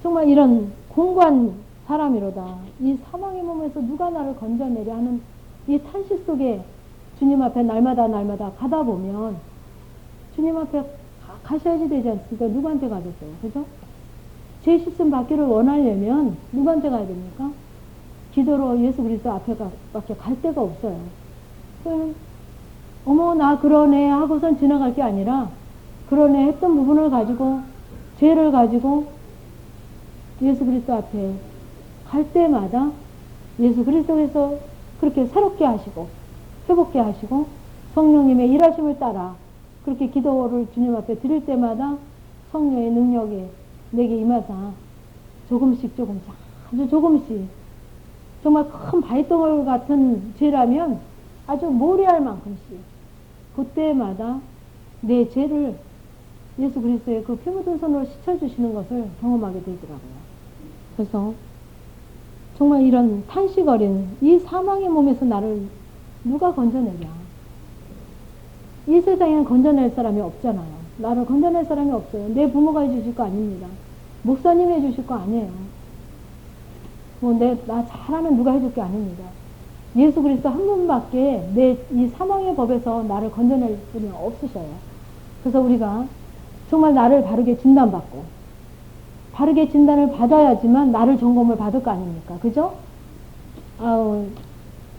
정말 이런 공고한 사람이로다. 이 사망의 몸에서 누가 나를 건져내려 하는 이 탄식 속에 주님 앞에 날마다 가다 보면 주님 앞에 가셔야지 되지 않습니까? 누구한테 가겠어요? 그죠? 죄 씻음 받기를 원하려면 누구한테 가야 됩니까? 기도로 예수 그리스도 앞에 밖에 갈 데가 없어요. 그러면 어머 나 그러네 하고선 지나갈 게 아니라 그러네 했던 부분을 가지고 죄를 가지고 예수 그리스도 앞에 갈 때마다 예수 그리스도에서 그렇게 새롭게 하시고 회복게 하시고 성령님의 일하심을 따라 그렇게 기도를 주님 앞에 드릴 때마다 성령의 능력이 내게 임하사 조금씩 아주 조금씩 정말 큰 바위덩어리 같은 죄라면 아주 모래알 만큼씩 그때마다 내 죄를 예수 그리스도의 그 피 묻은 손으로 씻어주시는 것을 경험하게 되더라고요. 그래서 정말 이런 탄식 어린 이 사망의 몸에서 나를 누가 건져내냐. 이 세상에는 건져낼 사람이 없잖아요. 나를 건져낼 사람이 없어요. 내 부모가 해주실 거 아닙니다. 목사님이 해주실 거 아니에요. 나 잘하면 누가 해줄 게 아닙니다. 예수 그리스도 한 분밖에 내 이 사망의 법에서 나를 건져낼 분이 없으셔요. 그래서 우리가 정말 나를 바르게 진단받고 바르게 진단을 받아야지만 나를 점검을 받을 거 아닙니까? 그죠?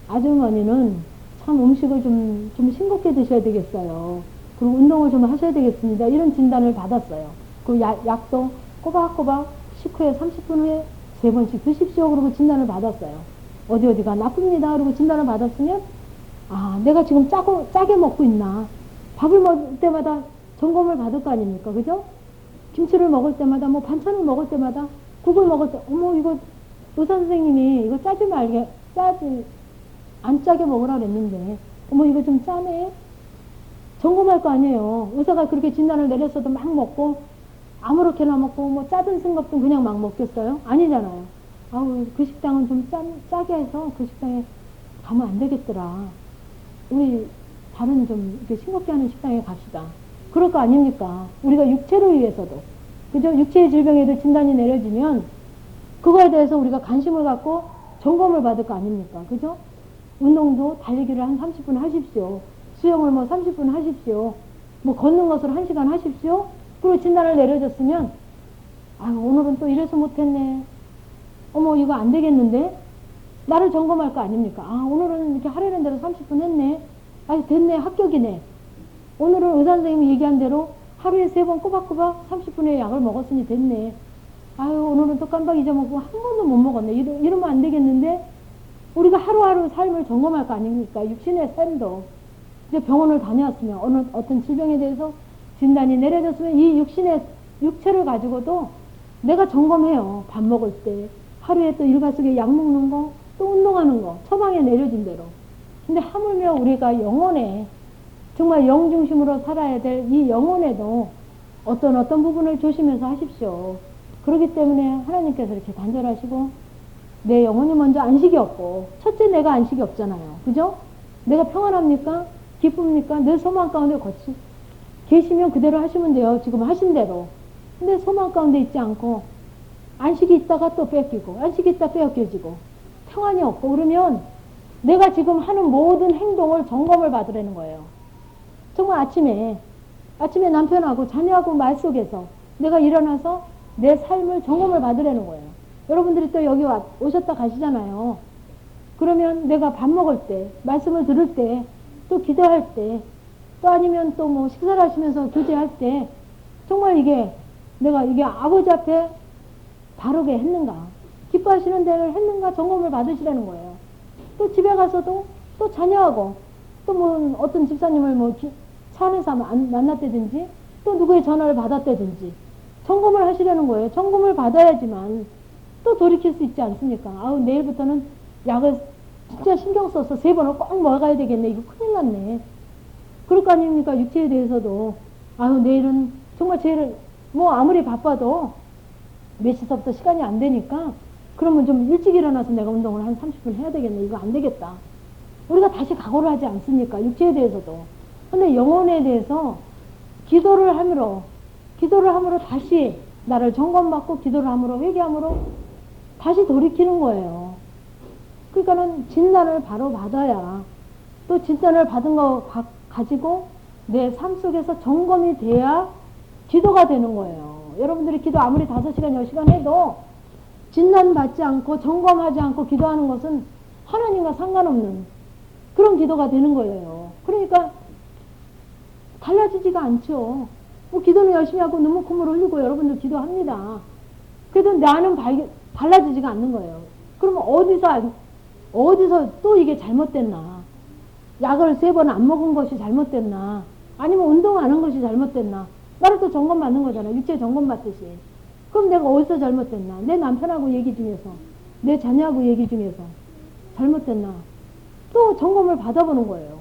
아주머니는 참 음식을 좀 싱겁게 드셔야 되겠어요. 그리고 운동을 좀 하셔야 되겠습니다. 이런 진단을 받았어요. 그 약도 꼬박꼬박 식후에 30분 후에 3번씩 드십시오. 그러고 진단을 받았어요. 어디가 나쁩니다. 그리고 진단을 받았으면 내가 지금 짜게 먹고 있나. 밥을 먹을 때마다 점검을 받을 거 아닙니까? 그죠? 김치를 먹을 때마다, 반찬을 먹을 때마다, 국을 먹을 때, 어머, 이거, 의사 선생님이 이거 안 짜게 먹으라 그랬는데, 어머, 이거 좀 짜네? 점검할 거 아니에요. 의사가 그렇게 진단을 내렸어도 막 먹고, 아무렇게나 먹고, 짜든 싱겁든 그냥 막 먹겠어요? 아니잖아요. 그 식당은 좀 짜게 해서 그 식당에 가면 안 되겠더라. 우리 다른 좀 이렇게 싱겁게 하는 식당에 갑시다. 그럴 거 아닙니까? 우리가 육체를 위해서도. 그죠? 육체의 질병에도 진단이 내려지면 그거에 대해서 우리가 관심을 갖고 점검을 받을 거 아닙니까? 그죠? 운동도 달리기를 한 30분 하십시오. 수영을 30분 하십시오. 걷는 것을 1시간 하십시오. 그리고 진단을 내려줬으면 오늘은 또 이래서 못했네. 어머 이거 안 되겠는데? 나를 점검할 거 아닙니까? 오늘은 이렇게 하려는 대로 30분 했네. 됐네. 합격이네. 오늘은 의사 선생님이 얘기한 대로 하루에 3번 꼬박꼬박 30분의 약을 먹었으니 됐네. 오늘은 또 깜빡 잊어먹고 한 번도 못 먹었네. 이러면 안 되겠는데? 우리가 하루하루 삶을 점검할 거 아닙니까? 육신의 삶도. 이제 병원을 다녀왔으면 어떤 질병에 대해서 진단이 내려졌으면 이 육체를 가지고도 내가 점검해요. 밥 먹을 때. 하루에 또 일과 속에 약 먹는 거, 또 운동하는 거. 처방에 내려진 대로. 근데 하물며 우리가 영혼에 정말 영중심으로 살아야 될 이 영혼에도 어떤 부분을 조심해서 하십시오. 그렇기 때문에 하나님께서 이렇게 단절하시고 내 영혼이 먼저 안식이 없고 첫째 내가 안식이 없잖아요. 그죠? 내가 평안합니까? 기쁩니까? 늘 소망 가운데 계시면 그대로 하시면 돼요. 지금 하신 대로. 근데 소망 가운데 있지 않고 안식이 있다가 또 뺏기고 안식이 있다 빼앗겨지고 평안이 없고 그러면 내가 지금 하는 모든 행동을 점검을 받으라는 거예요. 정말 아침에 남편하고 자녀하고 말 속에서 내가 일어나서 내 삶을 점검을 받으라는 거예요. 여러분들이 또 여기 오셨다 가시잖아요. 그러면 내가 밥 먹을 때, 말씀을 들을 때, 또 기도할 때, 또 아니면 또 뭐 식사를 하시면서 교제할 때 정말 내가 이게 아버지 앞에 바르게 했는가, 기뻐하시는 대로 했는가 점검을 받으시라는 거예요. 또 집에 가서도 또 자녀하고 또 뭐 어떤 집사님을 뭐 차 안에서 만났다든지 또 누구의 전화를 받았다든지 점검을 하시라는 거예요. 점검을 받아야지만 또 돌이킬 수 있지 않습니까? 아우 내일부터는 약을 진짜 신경 써서 3번을 꼭 먹어가야 되겠네. 이거 큰일 났네. 그럴 거 아닙니까? 육체에 대해서도 아유 내일은 정말 제일 뭐 아무리 바빠도 몇 시서부터 시간이 안 되니까 그러면 좀 일찍 일어나서 내가 운동을 한 30분 해야 되겠네. 이거 안 되겠다. 우리가 다시 각오를 하지 않습니까? 육체에 대해서도. 근데 영혼에 대해서 기도를 함으로 다시 나를 점검받고 기도를 함으로 회개함으로 다시 돌이키는 거예요. 그러니까는 진단을 바로 받아야 또 진단을 받은 거 가지고 내 삶 속에서 점검이 돼야 기도가 되는 거예요. 여러분들이 기도 아무리 5시간, 10시간 해도 진단받지 않고 점검하지 않고 기도하는 것은 하나님과 상관없는 그런 기도가 되는 거예요. 그러니까 달라지지가 않죠. 뭐 기도는 열심히 하고 눈물 콧물 흘리고 여러분들 기도합니다. 그래도 나는 달라지지가 않는 거예요. 그러면 어디서 또 이게 잘못됐나? 약을 3번 안 먹은 것이 잘못됐나? 아니면 운동 안 한 것이 잘못됐나? 나를 또 점검받는 거잖아. 육체 점검받듯이. 그럼 내가 어디서 잘못됐나? 내 남편하고 얘기 중에서, 내 자녀하고 얘기 중에서 잘못됐나? 또 점검을 받아보는 거예요.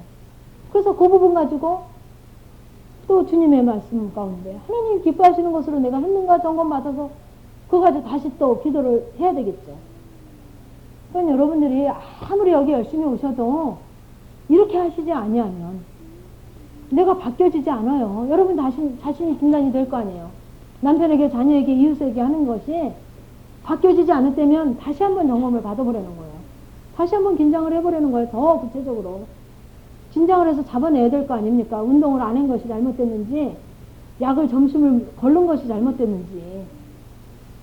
그래서 그 부분 가지고 또 주님의 말씀 가운데 하나님 기뻐하시는 것으로 내가 했는가 점검받아서 그거 가지고 다시 또 기도를 해야 되겠죠. 그러니까 여러분들이 아무리 여기 열심히 오셔도 이렇게 하시지 아니하면 내가 바뀌어지지 않아요. 여러분 자신이 진단이 될 거 아니에요. 남편에게, 자녀에게, 이웃에게 하는 것이 바뀌어지지 않을 때면 다시 한번 점검을 받아보려는 거예요. 다시 한번 긴장을 해보려는 거예요. 더 구체적으로. 긴장을 해서 잡아내야 될 거 아닙니까? 운동을 안 한 것이 잘못됐는지, 약을 점심을 걸른 것이 잘못됐는지,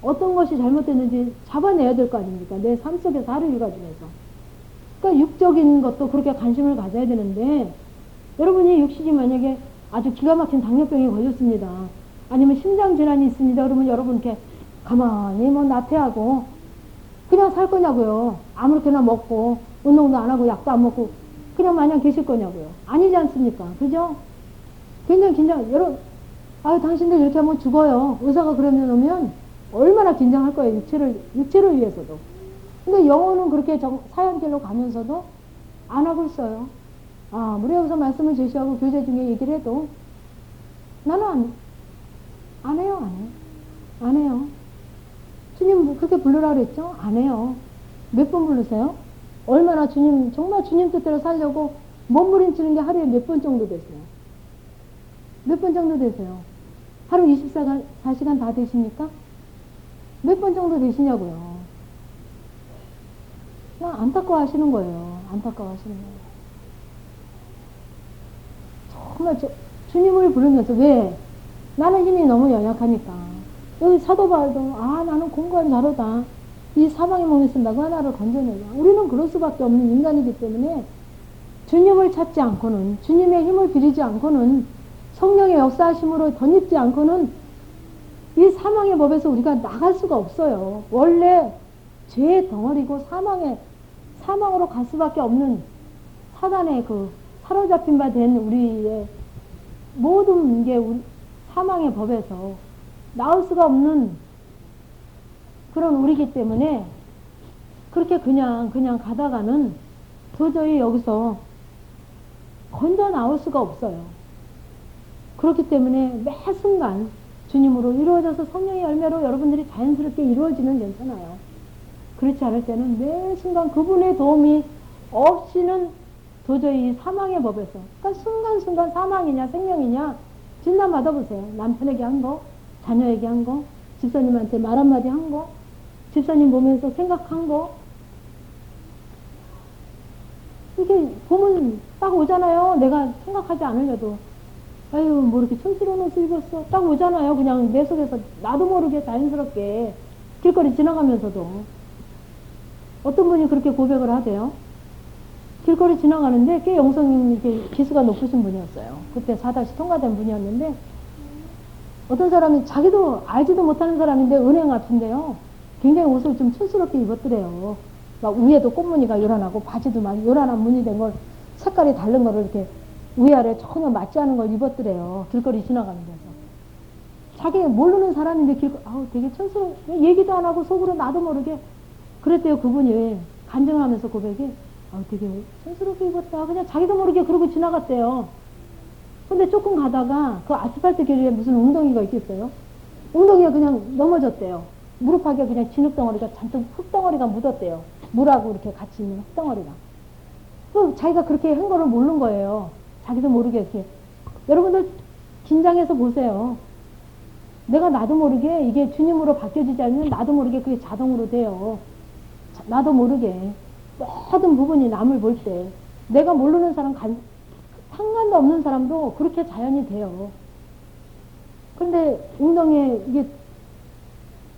어떤 것이 잘못됐는지 잡아내야 될 거 아닙니까? 내 삶 속에서 하루 일과 중에서. 그러니까 육적인 것도 그렇게 관심을 가져야 되는데, 여러분이 육신이 만약에 아주 기가 막힌 당뇨병이 걸렸습니다. 아니면 심장질환이 있습니다. 그러면 여러분 이렇게 가만히 뭐 나태하고 그냥 살 거냐고요. 아무렇게나 먹고 운동도 안 하고 약도 안 먹고 그냥 마냥 계실 거냐고요. 아니지 않습니까? 그죠? 굉장히 여러분, 당신들 이렇게 하면 죽어요. 의사가 그러면 오면 얼마나 긴장할 거예요. 육체를 위해서도. 근데 영혼은 그렇게 사형길로 가면서도 안 하고 있어요. 우리 여기서 말씀을 제시하고 교제 중에 얘기를 해도 나는 안 해요. 주님 그렇게 부르라 그랬죠? 안 해요. 몇 번 부르세요? 얼마나 정말 주님 뜻대로 살려고 몸부림치는 게 하루에 몇 번 정도 되세요? 몇 번 정도 되세요? 하루 24시간 다 되십니까? 몇 번 정도 되시냐고요? 그냥 안타까워 하시는 거예요. 정말 주님을 부르면서 왜? 나는 힘이 너무 연약하니까. 여기 사도 바울도 나는 공고한 자로다. 이 사망의 몸에서 누가 나를 건져내냐. 우리는 그럴 수밖에 없는 인간이기 때문에 주님을 찾지 않고는, 주님의 힘을 빌리지 않고는, 성령의 역사하심으로 덧입지 않고는 이 사망의 법에서 우리가 나갈 수가 없어요. 원래 죄의 덩어리고 사망으로 갈 수밖에 없는 사단의 그 사로잡힌 바 된 우리의 모든 게 사망의 법에서 나올 수가 없는 그런 우리이기 때문에 그렇게 그냥 가다가는 도저히 여기서 건져 나올 수가 없어요. 그렇기 때문에 매 순간 주님으로 이루어져서 성령의 열매로 여러분들이 자연스럽게 이루어지면 괜찮아요. 그렇지 않을 때는 매 순간 그분의 도움이 없이는 도저히 사망의 법에서, 그러니까 순간순간 사망이냐 생명이냐 진단 받아보세요. 남편에게 한 거, 자녀에게 한 거, 집사님한테 말 한마디 한 거, 집사님 보면서 생각한 거, 이게 보면 딱 오잖아요. 내가 생각하지 않으려도. 아유, 뭐 이렇게 촌스러운 옷을 입었어. 딱 오잖아요. 그냥 내 속에서 나도 모르게 자연스럽게 길거리 지나가면서도. 어떤 분이 그렇게 고백을 하대요. 길거리 지나가는데 꽤 영성 이렇게 기수가 높으신 분이었어요. 그때 4다시 통과된 분이었는데 어떤 사람이 자기도 알지도 못하는 사람인데 은행 앞인데요. 굉장히 옷을 좀 촌스럽게 입었더래요. 막 위에도 꽃무늬가 요란하고 바지도 막 요란한 무늬 된 걸 색깔이 다른 거를 이렇게 위아래 전혀 맞지 않은 걸 입었더래요. 길거리 지나가는 데서. 자기 모르는 사람인데 아우 되게 촌스러워. 얘기도 안 하고 속으로 나도 모르게 그랬대요. 그분이 간증하면서 고백이 아우 되게 촌스럽게 입었다. 그냥 자기도 모르게 그러고 지나갔대요. 근데 조금 가다가 그 아스팔트 길에 무슨 웅덩이가 있겠어요? 웅덩이가 그냥 넘어졌대요. 무릎하게 그냥 진흙덩어리가 잔뜩 흙덩어리가 묻었대요. 물하고 이렇게 같이 있는 흙덩어리가. 그 자기가 그렇게 한 거를 모르는 거예요. 자기도 모르게 이렇게. 여러분들 긴장해서 보세요. 내가 나도 모르게 이게 주님으로 바뀌어지지 않으면 나도 모르게 그게 자동으로 돼요. 나도 모르게 모든 부분이 남을 볼 때 내가 모르는 사람 상관도 없는 사람도 그렇게 자연이 돼요. 그런데 웅덩이에 이게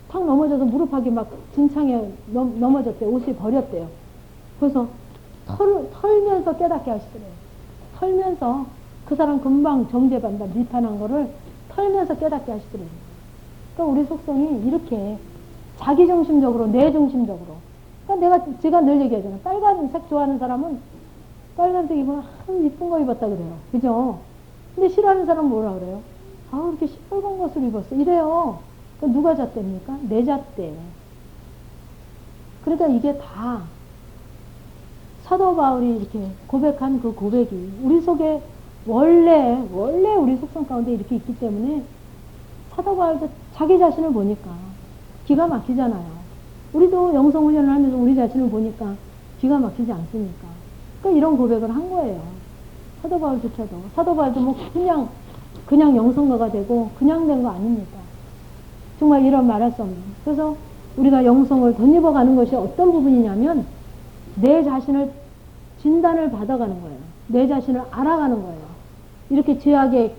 탁 넘어져서 무릎하게 막 진창에 넘어졌대요. 옷이 버렸대요. 그래서 털면서 깨닫게 하시더래요. 털면서 그 사람 금방 정죄받는다 비판한 거를 털면서 깨닫게 하시더래요. 그러니까 우리 속성이 이렇게 자기중심적으로 내중심적으로. 그러니까 제가 늘 얘기하잖아요. 빨간색 좋아하는 사람은 빨간색 입으면 이쁜 거 입었다 그래요. 그죠? 근데 싫어하는 사람은 뭐라 그래요? 아, 이렇게 시뻘건 것을 입었어. 이래요. 누가 잣대입니까? 내 잣대. 그러니까 이게 다 사도 바울이 이렇게 고백한 그 고백이 우리 속에 원래 우리 속성 가운데 이렇게 있기 때문에 사도 바울도 자기 자신을 보니까 기가 막히잖아요. 우리도 영성훈련을 하면서 우리 자신을 보니까 기가 막히지 않습니까? 그러니까 이런 고백을 한 거예요. 사도 바울조차도. 사도 바울도 뭐 그냥 영성가가 되고 그냥 된 거 아닙니까? 정말 이런 말할 수 없는. 그래서 우리가 영성을 덧입어가는 것이 어떤 부분이냐면 내 자신을 진단을 받아가는 거예요. 내 자신을 알아가는 거예요. 이렇게 죄악의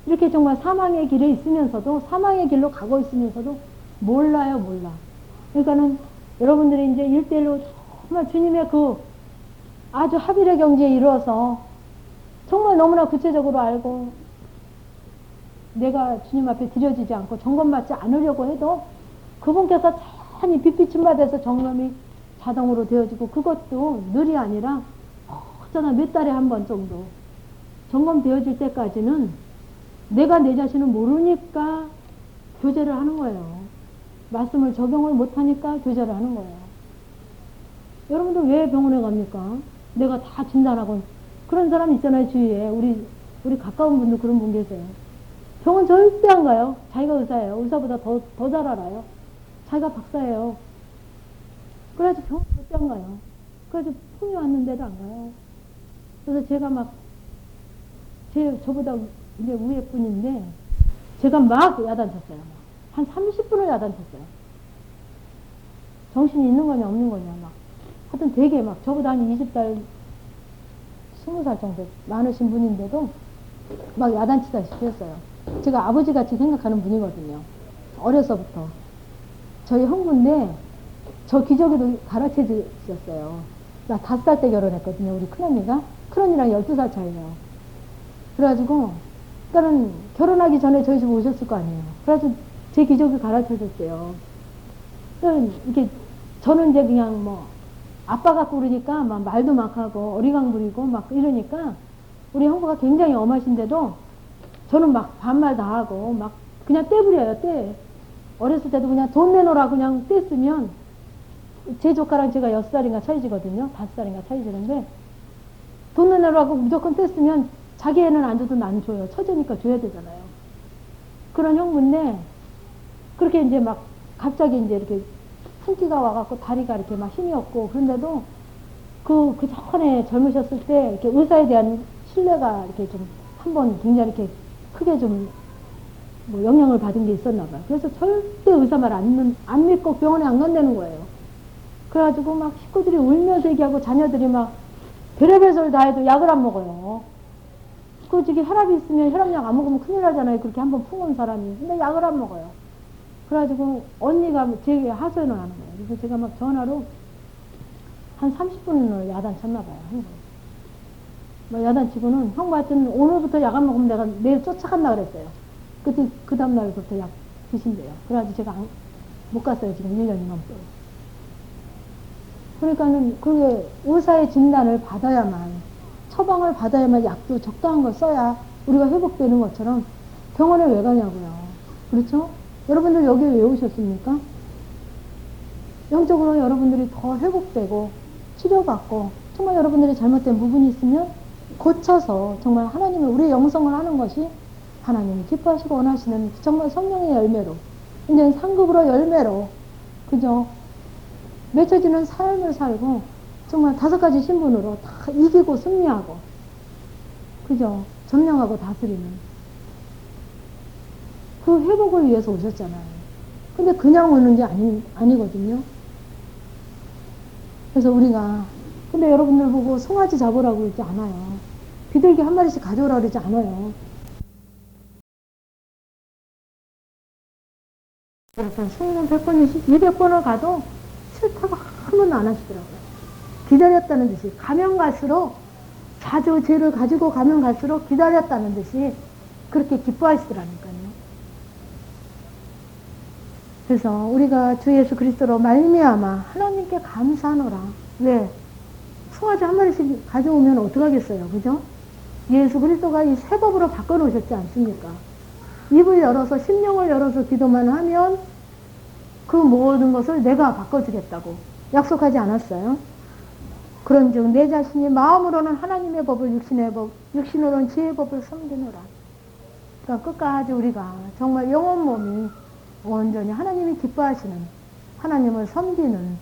이렇게 정말 사망의 길에 있으면서도 사망의 길로 가고 있으면서도 몰라. 그러니까는 여러분들이 이제 1대1로 정말 주님의 그 아주 합일의 경지에 이르러서 정말 너무나 구체적으로 알고 내가 주님 앞에 드려지지 않고 점검받지 않으려고 해도 그분께서 찬히 빛비춤 받아서 점검이 자동으로 되어지고 그것도 늘이 아니라 어쩌나 몇 달에 한 번 정도 점검되어질 때까지는 내가 내 자신을 모르니까 교제를 하는 거예요. 말씀을 적용을 못하니까 교제를 하는 거예요. 여러분들 왜 병원에 갑니까? 내가 다 진단하고 그런 사람 있잖아요. 주위에 우리 가까운 분도 그런 분 계세요. 병원 절대 안 가요. 자기가 의사예요. 의사보다 더 잘 알아요. 자기가 박사예요. 그래가지고 병원 절대 안 가요. 그래가지고 풍이 왔는데도 안 가요. 그래서 제가 저보다 이제 위에 분인데, 제가 막 야단쳤어요. 한 30분을 야단쳤어요. 정신이 있는 거냐, 없는 거냐, 막. 하여튼 되게 저보다 한 20살, 20살 정도 많으신 분인데도 막 야단치다시피 했어요. 제가 아버지 같이 생각하는 분이거든요. 어려서부터. 저희 형부인데, 저 기저귀도 가르쳐 주셨어요. 나 5살 때 결혼했거든요. 우리 큰언니가. 큰언니랑 12살 차이에요. 그래가지고, 그러니까는 결혼하기 전에 저희 집 오셨을 거 아니에요. 그래가지고 제 기저귀 가르쳐 줬대요. 그러니까 이렇게 저는 이제 그냥 아빠 갖고 그러니까 막 말도 막 하고 어리광 부리고 막 이러니까 우리 형부가 굉장히 엄하신데도 저는 막 반말 다 하고 막 그냥 떼부려요, 떼. 어렸을 때도 그냥 돈 내놓으라 그냥 떼쓰면 제 조카랑 제가 6살인가 차이지거든요. 5살인가 차이지는데 돈을 내라고 무조건 뗐으면 자기 애는 안 줘도 난 줘요. 처제니까 줘야 되잖아요. 그런 형부인데 그렇게 이제 막 갑자기 이제 이렇게 풍기가 와갖고 다리가 이렇게 막 힘이 없고 그런데도 그 전에 젊으셨을 때 이렇게 의사에 대한 신뢰가 이렇게 좀 한번 굉장히 이렇게 크게 좀 뭐 영향을 받은 게 있었나 봐요. 그래서 절대 의사 말 안 믿고 병원에 안 간다는 거예요. 그래가지고 막 식구들이 울면서 얘기하고 자녀들이 막 별의별 소리 다 해도 약을 안 먹어요. 그 저기 혈압이 있으면 혈압약 안 먹으면 큰일 나잖아요. 그렇게 한번 품은 사람이. 근데 약을 안 먹어요. 그래가지고 언니가 제게 하소연을 하는 거예요. 그래서 제가 막 전화로 한 30분을 야단쳤나 봐요. 뭐 야단치고는 형부 하여튼 오늘부터 약 안 먹으면 내가 내일 쫓아간다 그랬어요. 그때 그 다음날부터 약 드신대요. 그래가지고 제가 못 갔어요. 지금 1년이 넘게. 그러니까는 그게 의사의 진단을 받아야만, 처방을 받아야만 약도 적당한 걸 써야 우리가 회복되는 것처럼 병원에 왜 가냐고요. 그렇죠? 여러분들 여기 왜 오셨습니까? 영적으로 여러분들이 더 회복되고 치료받고 정말 여러분들이 잘못된 부분이 있으면 고쳐서 정말 하나님의 우리의 영성을 하는 것이 하나님이 기뻐하시고 원하시는 정말 성령의 열매로, 이제 상급으로 열매로, 그죠? 맺혀지는 삶을 살고 정말 5가지 신분으로 다 이기고 승리하고, 그죠? 점령하고 다스리는 그 회복을 위해서 오셨잖아요. 근데 그냥 오는 게 아니거든요. 그래서 우리가, 근데 여러분들 보고 송아지 잡으라고 그러지 않아요. 비둘기 한 마리씩 가져오라고 그러지 않아요. 그래서 수행은 100번, 200번을 가도 싫다고 아무도 안 하시더라고요. 기다렸다는 듯이 가면 갈수록 자주 죄를 가지고 가면 갈수록 기다렸다는 듯이 그렇게 기뻐하시더라니까요. 그래서 우리가 주 예수 그리스도로 말미암아 하나님께 감사하노라. 왜? 송아지 한 마리씩 가져오면 어떡하겠어요. 그죠? 예수 그리스도가 이 새 법으로 바꿔놓으셨지 않습니까? 입을 열어서 심령을 열어서 기도만 하면 그 모든 것을 내가 바꿔주겠다고 약속하지 않았어요? 그런즉 내 자신이 마음으로는 하나님의 법을 육신으로는 지혜의 법을 섬기노라. 그러니까 끝까지 우리가 정말 영혼 몸이 온전히 하나님이 기뻐하시는 하나님을 섬기는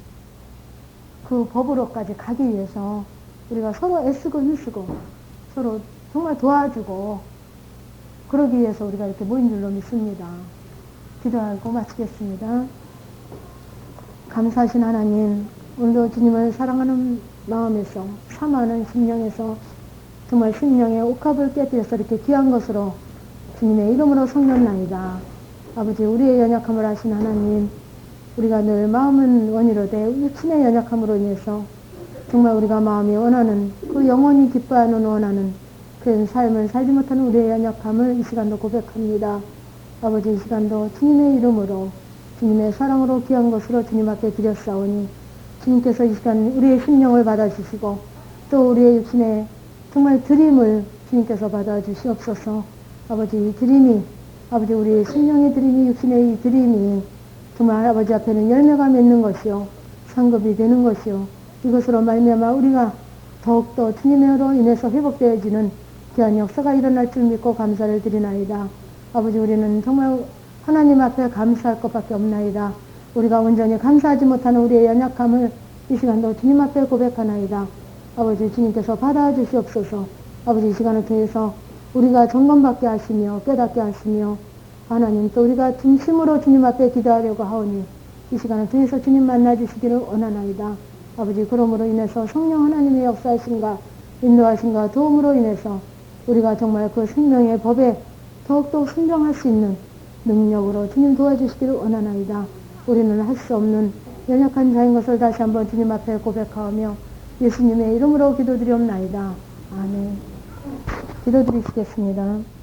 그 법으로까지 가기 위해서 우리가 서로 애쓰고 힘쓰고 서로 정말 도와주고 그러기 위해서 우리가 이렇게 모인 줄로 믿습니다. 기도하고 마치겠습니다. 감사하신 하나님, 오늘도 주님을 사랑하는 마음에서 사모하는 심령에서 정말 심령의 옥합을 깨뜨려서 이렇게 귀한 것으로 주님의 이름으로 섬겼나이다. 아버지, 우리의 연약함을 아신 하나님, 우리가 늘 마음은 원이로되 육신의 연약함으로 인해서 정말 우리가 마음이 원하는 그 영원히 기뻐하는 원하는 그런 삶을 살지 못하는 우리의 연약함을 이 시간도 고백합니다. 아버지, 이 시간도 주님의 이름으로 주님의 사랑으로 귀한 것으로 주님 앞에 드렸사오니 주님께서 이 시간 우리의 심령을 받아주시고 또 우리의 육신의 정말 드림을 주님께서 받아주시옵소서. 아버지, 이 드림이, 아버지, 우리의 심령의 드림이, 육신의 이 드림이 정말 아버지 앞에는 열매가 맺는 것이요 상급이 되는 것이요 이것으로 말미암아 우리가 더욱더 주님으로 인해서 회복되어지는 귀한 역사가 일어날 줄 믿고 감사를 드리나이다. 아버지, 우리는 정말 하나님 앞에 감사할 것밖에 없나이다. 우리가 온전히 감사하지 못하는 우리의 연약함을 이 시간도 주님 앞에 고백하나이다. 아버지, 주님께서 받아주시옵소서. 아버지, 이 시간을 통해서 우리가 점검받게 하시며 깨닫게 하시며 하나님 또 우리가 진심으로 주님 앞에 기도하려고 하오니 이 시간을 통해서 주님 만나주시기를 원하나이다. 아버지, 그러므로 인해서 성령 하나님의 역사하심과 인도하심과 도움으로 인해서 우리가 정말 그 생명의 법에 더욱더 순종할 수 있는 능력으로 주님 도와주시기를 원하나이다. 우리는 할 수 없는 연약한 자인 것을 다시 한번 주님 앞에 고백하며 예수님의 이름으로 기도드리옵나이다. 아멘. 기도드리시겠습니다.